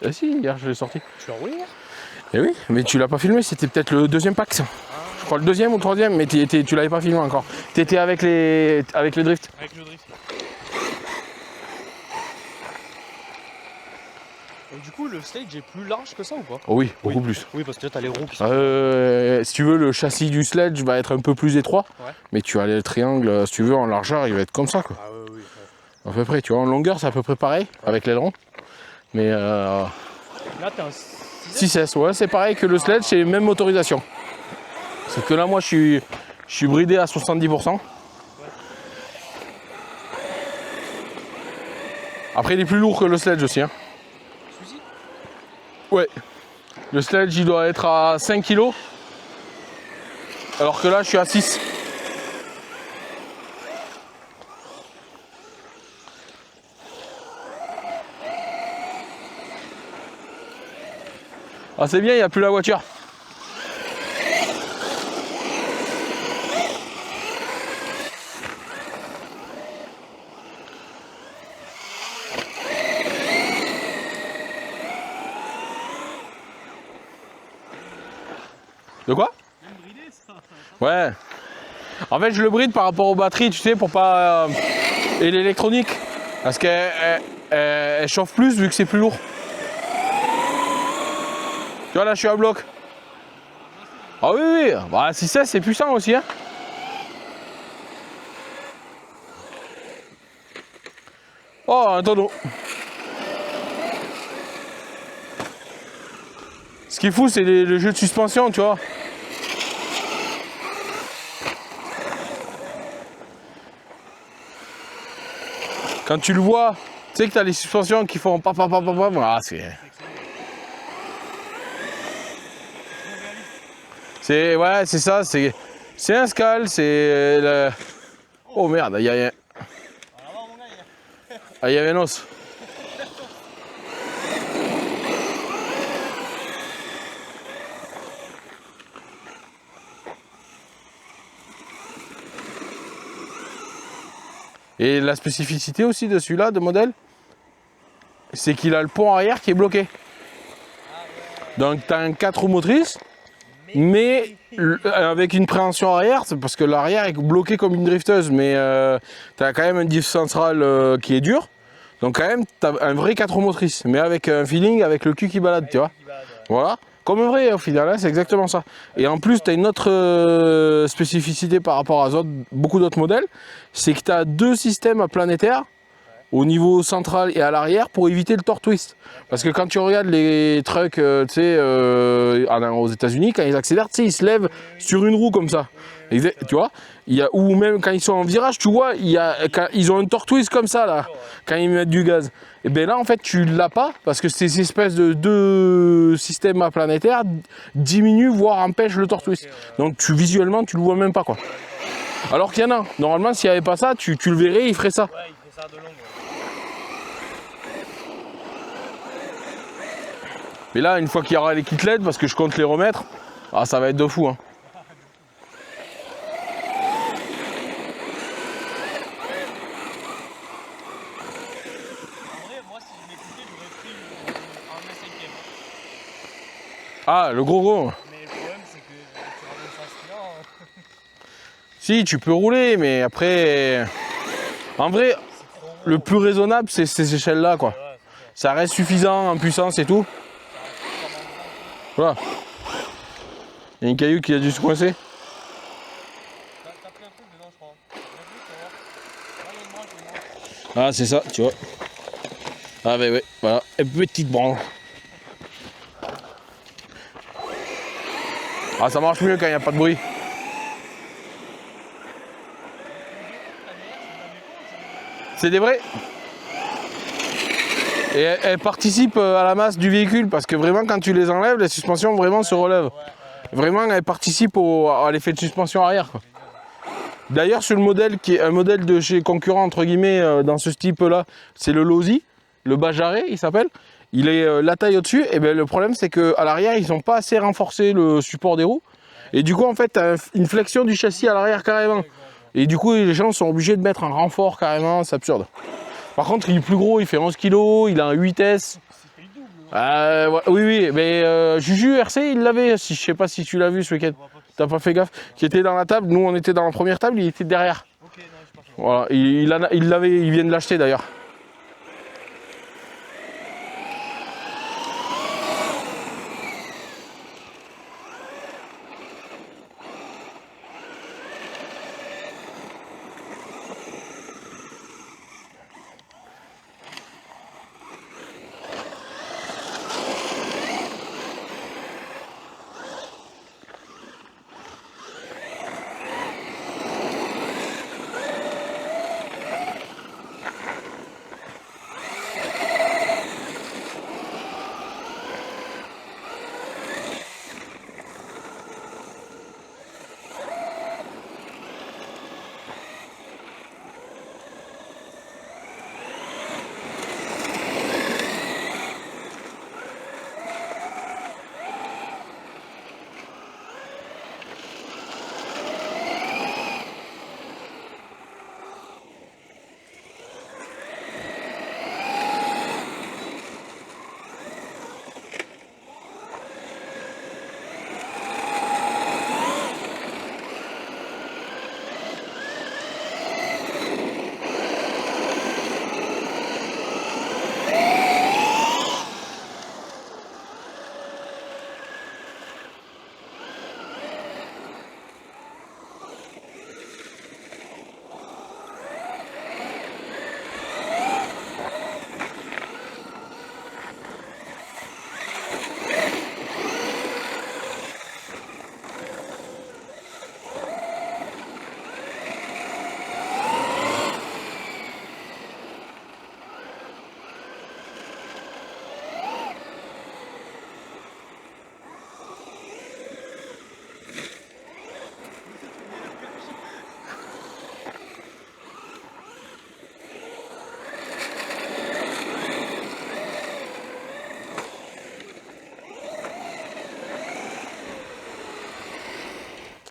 Ah si, hier je l'ai sorti. Tu l'as roulé hier? Eh oui, mais tu l'as pas filmé, c'était peut-être le deuxième pack ça. Je crois le deuxième ou le troisième, mais tu l'avais pas filmé encore. T'étais avec les drifts. Avec le drift. Et du coup, le sledge est plus large que ça ou pas? Oh oui, beaucoup plus. Oui, parce que là, t'as les roues qui sont... Si tu veux, le châssis du sledge va être un peu plus étroit, Ouais. mais tu as le triangle, si tu veux, en largeur, il va être comme ça quoi. Ah oui. À peu près, tu vois, en longueur, c'est à peu près pareil avec l'aileron. Mais Là, t'es un 6S, ouais, c'est pareil que le sledge, c'est même motorisation. Sauf que là, moi, je suis bridé à 70%. Après, il est plus lourd que le sledge aussi. Hein. Ouais. Le sledge, il doit être à 5 kg. Alors que là, je suis à 6. Ah, c'est bien, il n'y a plus la voiture. De quoi? Ouais. En fait, je le bride par rapport aux batteries, tu sais, pour pas... et l'électronique. Parce qu'elle chauffe plus vu que c'est plus lourd. Tu vois, là, je suis à bloc. Ah oui. Bah, 6S, c'est puissant aussi, hein. Oh, un tonneau. Ce qui est fou, c'est le jeu de suspension, tu vois. Quand tu le vois, tu sais que tu as les suspensions qui font papa. Ah, ouais, c'est ça, c'est un Scal, c'est le... Oh merde, il y a ah, il y avait un os. Et la spécificité aussi de celui-là, de modèle, c'est qu'il a le pont arrière qui est bloqué. Donc tu as un 4 roues motrices, mais avec une préhension arrière, c'est parce que l'arrière est bloqué comme une drifteuse, mais tu as quand même un diff central qui est dur. Donc quand même, tu as un vrai 4 roues motrices, mais avec un feeling, avec le cul qui balade, tu vois. Voilà. Comme un vrai au final, hein, c'est exactement ça. Et en plus, tu as une autre spécificité par rapport à beaucoup d'autres modèles, c'est que tu as deux systèmes planétaires au niveau central et à l'arrière pour éviter le torque twist. Parce que quand tu regardes les trucks, tu sais, aux États-Unis, quand ils accélèrent, tu sais, ils se lèvent sur une roue comme ça. Tu vois, ou même quand ils sont en virage, tu vois, ils ont un torque twist comme ça là, quand ils mettent du gaz. Et bien là, en fait, tu l'as pas parce que ces espèces de deux systèmes planétaires diminuent, voire empêchent le torque twist. Donc visuellement, tu le vois même pas quoi. Alors qu'il y en a. Normalement, s'il n'y avait pas ça, tu le verrais, il ferait ça. Ouais, il fait ça de longue. Mais là, une fois qu'il y aura les kits LED, parce que je compte les remettre, ah, ça va être de fou. Hein. En vrai, moi, si je m'écoutais, j'aurais pris un S5. Ah, le gros. Mais le problème, c'est que tu ramènes ça à celui-là. Si, tu peux rouler, mais après... En vrai, le plus raisonnable, c'est ces échelles-là, quoi. Ça reste suffisant en puissance et tout. Voilà. Il y a une caillou qui a dû se coincer. T'as pris un truc dedans, je crois. Ah, c'est ça, tu vois. Ah, ben ouais, voilà. Une petite branche. Ah, ça marche mieux quand il n'y a pas de bruit. C'est des vrais. Et elles participent à la masse du véhicule parce que vraiment quand tu les enlèves, les suspensions vraiment se relèvent. Vraiment elles participent à l'effet de suspension arrière. D'ailleurs sur le modèle qui est un modèle de chez concurrent entre guillemets dans ce type là, c'est le Losi, le Bajaré il s'appelle. Il est la taille au-dessus et bien le problème c'est qu'à l'arrière ils n'ont pas assez renforcé le support des roues. Et du coup en fait tu as une flexion du châssis à l'arrière carrément. Et du coup les gens sont obligés de mettre un renfort carrément, c'est absurde. Par contre, il est plus gros, il fait 11 kg, il a un 8S. Ouais, oui, mais Juju RC, il l'avait, si, je sais pas si tu l'as vu ce week-end. T'as pas fait gaffe. Qui était dans la table, nous on était dans la première table, il était derrière. Ok, non, j'ai pas fait. Voilà, il l'avait, il vient de l'acheter d'ailleurs.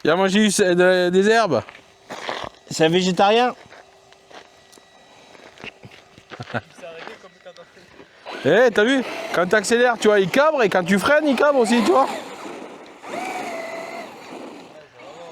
Il a mangé des herbes. C'est un végétarien. Il s'est arrêté comme quand t'as fait. Eh, t'as vu? Quand tu accélères, tu vois, il cabre, et quand tu freines, il cabre aussi, tu vois.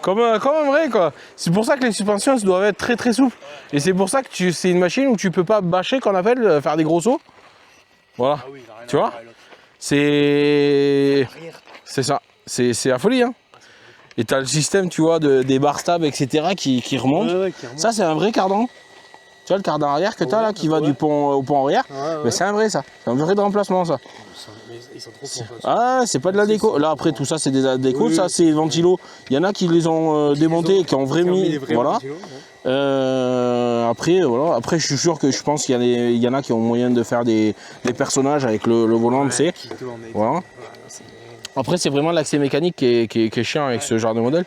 Comme un vrai, quoi. C'est pour ça que les suspensions doivent être très très souples. Et c'est pour ça que c'est une machine où tu peux pas bâcher, qu'on appelle, faire des gros sauts. Voilà. Ah oui, il a rien Tu à vois? voir avec l'autre. C'est ça. C'est la folie, hein. Et t'as le système, tu vois, des bar stabs, etc. qui remontent. Ouais, qui remonte. Ça, c'est un vrai cardan. Tu vois le cardan arrière que t'as là, qui va du pont au pont arrière. Mais c'est un vrai, ça. C'est un vrai de remplacement, ça. Ils sont trop forts. Ah, c'est pas de la déco. Là, après, tout ça, c'est des déco. Oui, Ça, oui. c'est ventilo. Il y en a qui les ont démontés et qui ont vraiment mis. Voilà. Après, voilà. Après, je suis sûr que je pense qu'il y en a qui ont moyen de faire des personnages avec le volant, tu sais. Voilà. Après, c'est vraiment l'accès mécanique qui est chiant avec ce genre de modèle.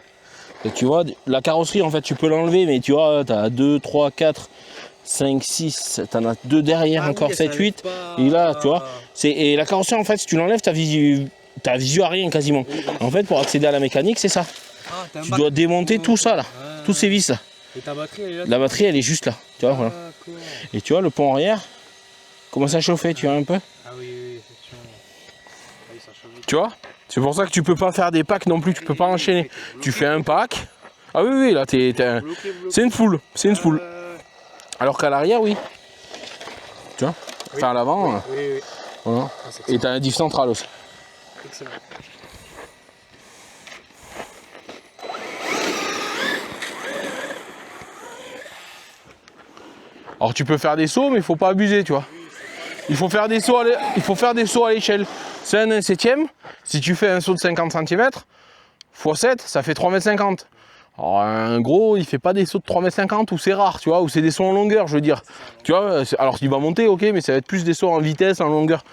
Et tu vois, la carrosserie, en fait, tu peux l'enlever, mais tu vois, tu as 2, 3, 4, 5, 6, tu en as 2 derrière, encore 7, 8. Et là, tu vois, et la carrosserie, en fait, si tu l'enlèves, tu as visu à rien quasiment. En fait, pour accéder à la mécanique, c'est ça. Tu dois démonter tout ça, là, tous ces vis, là. Et ta batterie, elle est là? La batterie, elle est juste là, tu vois, voilà. Et tu vois, le pont arrière commence à chauffer, tu vois, un peu. Ah oui, effectivement. Oui, ça chauffe vite. Tu vois? C'est pour ça que tu peux pas faire des packs non plus, tu peux pas enchaîner. Tu fais un pack. Ah oui, oui, là, c'est une foule, c'est une foule. Alors qu'à l'arrière, oui. Tu vois? Enfin, à l'avant, Oui. voilà. Et t'as un diff central aussi. Excellent. Alors tu peux faire des sauts, mais il faut pas abuser, tu vois. Il faut faire des sauts à l'échelle. C'est un 1/7. Si tu fais un saut de 50 cm, x 7, ça fait 3,50 m. Alors un gros, il fait pas des sauts de 3,50 m ou c'est rare, tu vois, ou c'est des sauts en longueur, je veux dire. Tu vois, alors il va monter, ok, mais ça va être plus des sauts en vitesse, en longueur.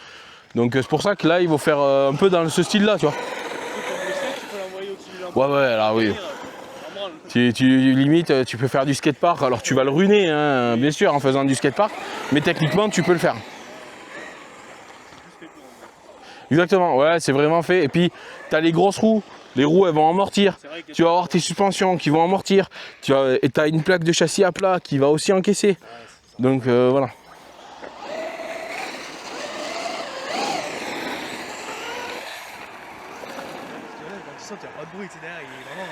Donc c'est pour ça que là, il faut faire un peu dans ce style-là, tu vois. Tu peux l'envoyer au-dessus du lambeau. Ouais, là, oui. Limite, tu peux faire du skatepark, alors tu vas le ruiner, hein, bien sûr, en faisant du skatepark, mais techniquement, tu peux le faire. Exactement, ouais, c'est vraiment fait. Et puis, tu as les grosses roues. Les roues, elles vont amortir. Tu vas avoir tes suspensions qui vont amortir. Et tu as une plaque de châssis à plat qui va aussi encaisser. Donc, voilà. sens qu'il n'y a pas de bruit, tu sais, derrière, il est vraiment.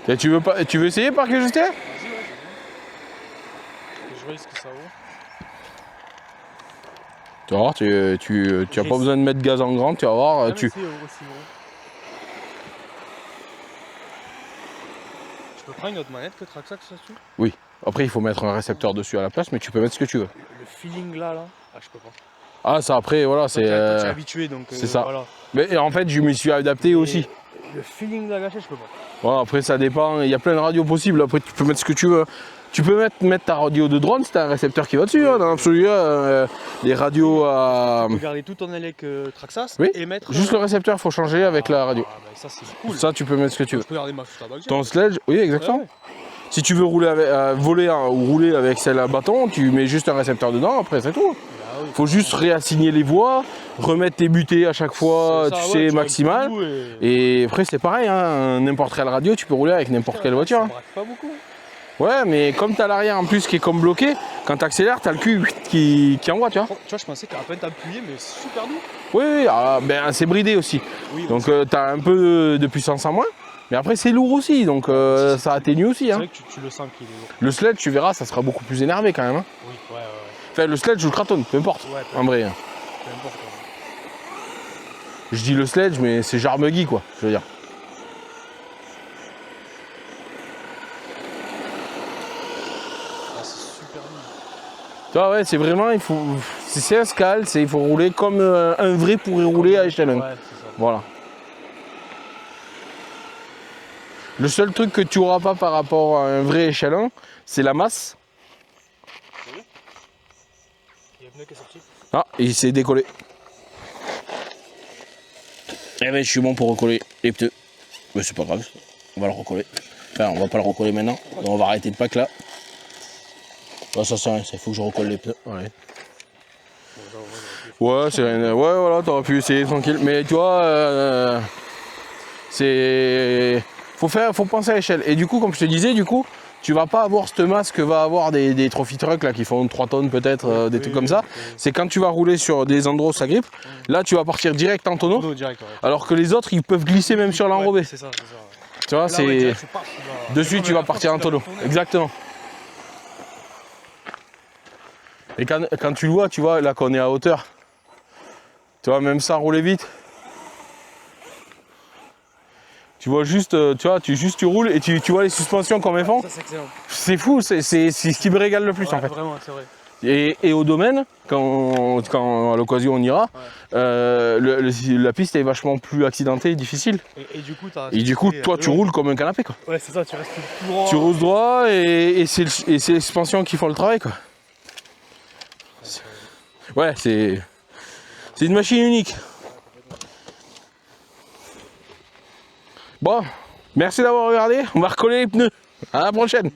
Et tu veux essayer par juste Vas-y, ouais, je vois ce que ça vaut. Tu vas voir, tu as pas besoin de mettre gaz en grand, tu vas voir. Je peux prendre une autre manette que Traxxas là-dessus? Oui. Après, il faut mettre un récepteur dessus à la place, mais tu peux mettre ce que tu veux. Le feeling là, ah, je peux pas. Ah, ça après, voilà, c'est. Toi, t'es habitué donc. C'est ça. Voilà. Mais en fait, je m'y suis adapté aussi. Le feeling de la gâchette, je peux pas. Voilà, après, ça dépend. Il y a plein de radios possibles. Après, tu peux mettre ce que tu veux. Tu peux mettre ta radio de drone, c'est un récepteur qui va dessus. Hein, dans l'absolu, les radios à. Tu peux garder tout ton élec Traxxas Oui, et mettre. juste le récepteur, il faut changer avec la radio. Ah, bah, ça, c'est cool. Ça, tu peux mettre ce que tu veux. Je peux garder ma flûte à bac. Ton sledge, oui, exactement. Ouais, ouais. Si tu veux rouler avec, voler ou rouler avec celle à bâton, tu mets juste un récepteur dedans, après c'est tout. Bah oui. Faut juste réassigner les voies, remettre tes butées à chaque fois, C'est ça, tu ouais, sais, maximal. Et après c'est pareil, hein, n'importe quelle radio, tu peux rouler avec n'importe quelle voiture. Ça Hein. braque pas beaucoup. Ouais, mais comme t'as l'arrière en plus qui est comme bloqué, quand t'accélères, t'as le cul qui envoie, tu vois. Tu vois, je pensais qu'à peine t'appuyer, mais c'est super doux. Oui, ben, c'est bridé aussi. Oui, Donc t'as un peu de puissance en moins. Mais après c'est lourd aussi, donc ça atténue aussi. c'est Hein. vrai que tu le sens qu'il est lourd. Le sled, tu verras, ça sera beaucoup plus énervé quand même. Hein. Oui, ouais. Enfin, le sledge ou le craton, peu importe, Ouais, en vrai. Hein. peu importe. Je dis le sledge, mais c'est genre muggy, quoi, je veux dire. Ah, c'est super doux. Tu vois, ouais, c'est vraiment, c'est un scale, il faut rouler comme un vrai pourrait rouler à échelle 1. Ouais, c'est ça. Voilà. Le seul truc que tu n'auras pas par rapport à un vrai échelle 1, c'est la masse. Il y a le pneu qui est sorti. Ah, il s'est décollé. Eh ben, je suis bon pour recoller les pneus. Mais c'est pas grave, on va le recoller. Enfin, on va pas le recoller maintenant, donc on va arrêter de pack là. Ah, ça sert à rien, il faut que je recolle les pneus. Ouais, ouais c'est rien. Ouais, voilà, t'aurais pu essayer tranquille. Mais tu vois, c'est. Faut penser à l'échelle. Et du coup, comme je te disais, tu vas pas avoir cette masse que va avoir des trophy trucks là, qui font 3 tonnes peut-être, des trucs comme ça. C'est quand tu vas rouler sur des endroits où ça grippe, là tu vas partir direct en tonneau. Direct, ouais. Alors que les autres, ils peuvent glisser même sur l'enrobé. Ouais, c'est ça, c'est ça. Ouais. Tu vois, Là, c'est. ouais, direct, Dessus, tu vas partir en tonneau. Exactement. Et quand tu le vois, tu vois, là qu'on est à hauteur, tu vois, même sans rouler vite, tu vois juste, tu roules et tu vois les suspensions comme elles font. Ça, c'est excellent. C'est fou, c'est ce qui me régale le plus Ouais, en fait. Vraiment, c'est vrai. Et au domaine, quand à l'occasion on ira, la piste est vachement plus accidentée et difficile. Et du coup, Toi, tu roules comme un canapé, quoi. Ouais, c'est ça, tu restes tout droit. Tu roules droit et c'est les suspensions qui font le travail, quoi. Ouais, c'est une machine unique. Bon, merci d'avoir regardé. On va recoller les pneus. À la prochaine.